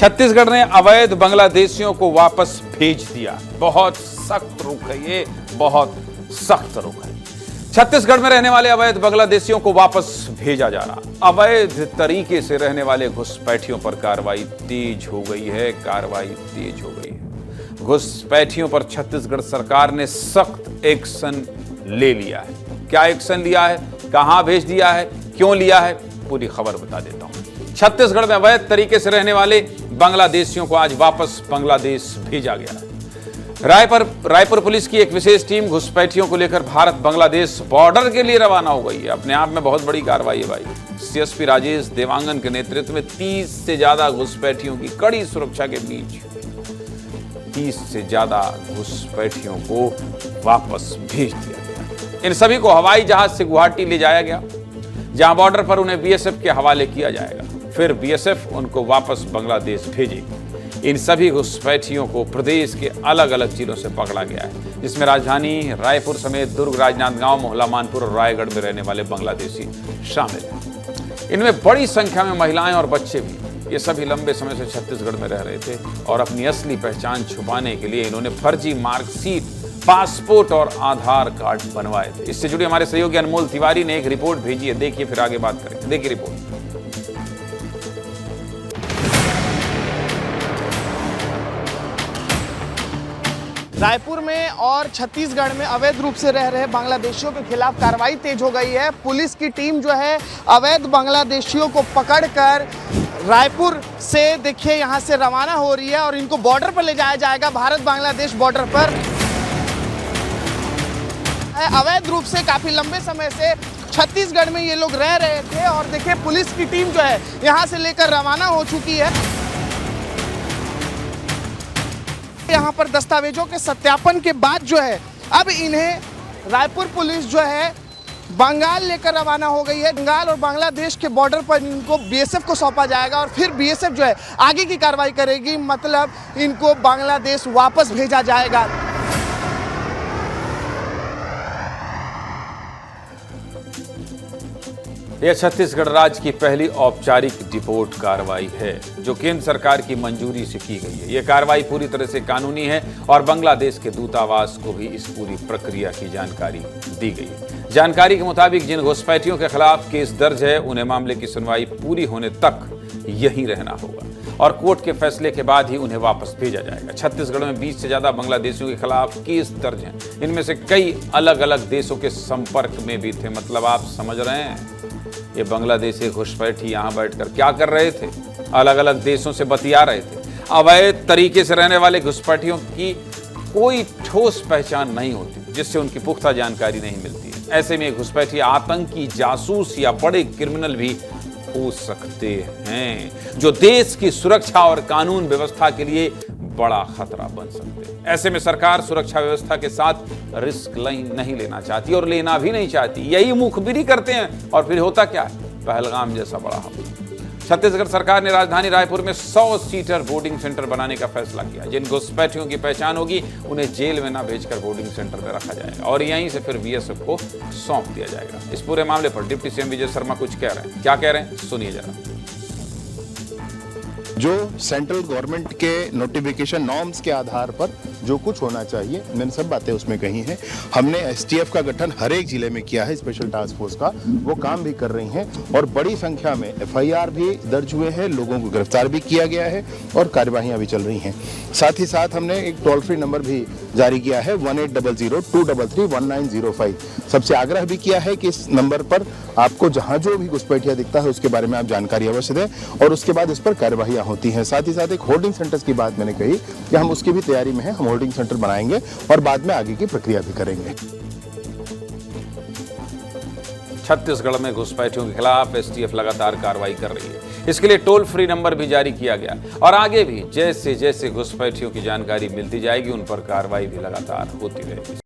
छत्तीसगढ़ ने अवैध बांग्लादेशियों को वापस भेज दिया। बहुत सख्त रुख है ये, बहुत सख्त रुख है। छत्तीसगढ़ में रहने वाले अवैध बांग्लादेशियों को वापस भेजा जा रहा। अवैध तरीके से रहने वाले घुसपैठियों पर कार्रवाई तेज हो गई है। कार्रवाई तेज हो गई है। घुसपैठियों पर छत्तीसगढ़ सरकार ने सख्त एक्शन ले लिया है। क्या एक्शन लिया है, कहां भेज दिया है, क्यों लिया है, पूरी खबर बता देता हूं। छत्तीसगढ़ में अवैध तरीके से रहने वाले बांग्लादेशियों को आज वापस बांग्लादेश भेजा गया है। रायपुर पुलिस की एक विशेष टीम घुसपैठियों को लेकर भारत बांग्लादेश बॉर्डर के लिए रवाना हो गई है। अपने आप में बहुत बड़ी कार्रवाई है भाई। सीएसपी राजेश देवांगन के नेतृत्व में 30 से ज्यादा घुसपैठियों की कड़ी सुरक्षा के बीच 30 से ज्यादा घुसपैठियों को वापस भेज दिया गया। इन सभी को हवाई जहाज से गुवाहाटी ले जाया गया, जहां बॉर्डर पर उन्हें बीएसएफ के हवाले किया जाएगा। फिर बीएसएफ उनको वापस बांग्लादेश भेजेगी। इन सभी घुसपैठियों को प्रदेश के अलग अलग जिलों से पकड़ा गया है, जिसमें राजधानी रायपुर समेत दुर्ग, राजनांदगांव, मोहला मानपुर और रायगढ़ में रहने वाले बांग्लादेशी शामिल हैं। इनमें बड़ी संख्या में महिलाएं और बच्चे भी। ये सभी लंबे समय से छत्तीसगढ़ में रह रहे थे और अपनी असली पहचान छुपाने के लिए इन्होंने फर्जी मार्कशीट, पासपोर्ट और आधार कार्ड बनवाए थे। इससे जुड़े हमारे सहयोगी अनमोल तिवारी ने एक रिपोर्ट भेजी है। देखिए, फिर आगे बात करेंगे। देखिए रिपोर्ट। रायपुर में और छत्तीसगढ़ में अवैध रूप से रह रहे बांग्लादेशियों के खिलाफ कार्रवाई तेज हो गई है। पुलिस की टीम जो है अवैध बांग्लादेशियों को पकड़कर रायपुर से देखिए यहां से रवाना हो रही है और इनको बॉर्डर पर ले जाया जाएगा। भारत बांग्लादेश बॉर्डर पर अवैध रूप से काफी लंबे समय से छत्तीसगढ़ में ये लोग रह रहे थे और देखिए पुलिस की टीम जो है यहां से लेकर रवाना हो चुकी है। यहाँ पर दस्तावेजों के सत्यापन के बाद जो है अब इन्हें रायपुर पुलिस जो है बंगाल लेकर रवाना हो गई है। बंगाल और बांग्लादेश के बॉर्डर पर इनको बीएसएफ को सौंपा जाएगा और फिर बीएसएफ जो है आगे की कार्रवाई करेगी। मतलब इनको बांग्लादेश वापस भेजा जाएगा। यह छत्तीसगढ़ राज्य की पहली औपचारिक डिपोर्ट कार्रवाई है, जो केंद्र सरकार की मंजूरी से की गई है। यह कार्रवाई पूरी तरह से कानूनी है और बांग्लादेश के दूतावास को भी इस पूरी प्रक्रिया की जानकारी दी गई है। जानकारी के मुताबिक जिन घुसपैठियों के खिलाफ केस दर्ज है, उन्हें मामले की सुनवाई पूरी होने तक यहीं रहना होगा और कोर्ट के फैसले के बाद ही उन्हें वापस भेजा जाएगा। छत्तीसगढ़ में 20 से ज्यादा बांग्लादेशियों के खिलाफ केस दर्ज हैं। इनमें से कई अलग अलग देशों के संपर्क में भी थे। मतलब आप समझ रहे हैं, ये बांग्लादेशी घुसपैठी यहाँ बैठकर क्या कर रहे थे? अलग अलग देशों से बतिया रहे थे। अवैध तरीके से रहने वाले घुसपैठियों की कोई ठोस पहचान नहीं होती, जिससे उनकी पुख्ता जानकारी नहीं मिलती है। ऐसे में घुसपैठी आतंकी, जासूस या बड़े क्रिमिनल भी हो सकते हैं, जो देश की सुरक्षा और कानून व्यवस्था के लिए बड़ा खतरा बन सकते हैं। ऐसे में सरकार सुरक्षा व्यवस्था के साथ रिस्क नहीं लेना चाहती और लेना भी नहीं चाहती। यही मुखबिरी करते हैं और फिर होता क्या है? पहलगाम जैसा बड़ा हमला। छत्तीसगढ़ सरकार ने राजधानी रायपुर में 100 सीटर बोर्डिंग सेंटर बनाने का फैसला किया। जिन घुसपैठियों की पहचान होगी उन्हें जेल में ना भेजकर बोर्डिंग सेंटर में रखा जाएगा और यहीं से फिर बीएसएफ को सौंप दिया जाएगा। इस पूरे मामले पर डिप्टी सीएम विजय शर्मा कुछ कह रहे हैं। क्या कह रहे हैं, सुनिए जरा। जो सेंट्रल गवर्नमेंट के नोटिफिकेशन नॉर्म्स के आधार पर जो कुछ होना चाहिए, मैंने सब बातें उसमें कही हैं। हमने एसटीएफ का गठन हर एक जिले में किया है, स्पेशल टास्क फोर्स का, वो काम भी कर रही हैं और बड़ी संख्या में एफआईआर भी दर्ज हुए हैं, लोगों को गिरफ्तार भी किया गया है और कार्यवाहियां भी चल रही हैं। साथ ही साथ हमने एक टोल फ्री नंबर भी जारी किया है 1800-233-1905। सबसे आग्रह भी किया है कि इस नंबर पर आपको जहां जो भी घुसपैठिया दिखता है उसके बारे में आप जानकारी अवश्य दें और उसके बाद इस पर कार्यवाहियां होती हैं। साथ ही साथ एक होल्डिंग सेंटर्स की बात मैंने कही कि हम उसकी भी तैयारी में हैं। हम होल्डिंग सेंटर बनाएंगे और बाद में आगे की प्रक्रिया भी करेंगे। छत्तीसगढ़ में घुसपैठियों के खिलाफ एसटीएफ लगातार कार्रवाई कर रही है। इसके लिए टोल फ्री नंबर भी जारी किया गया और आगे भी जैसे जैसे घुसपैठियों की जानकारी मिलती जाएगी उन पर कार्रवाई भी लगातार होती रहेगी।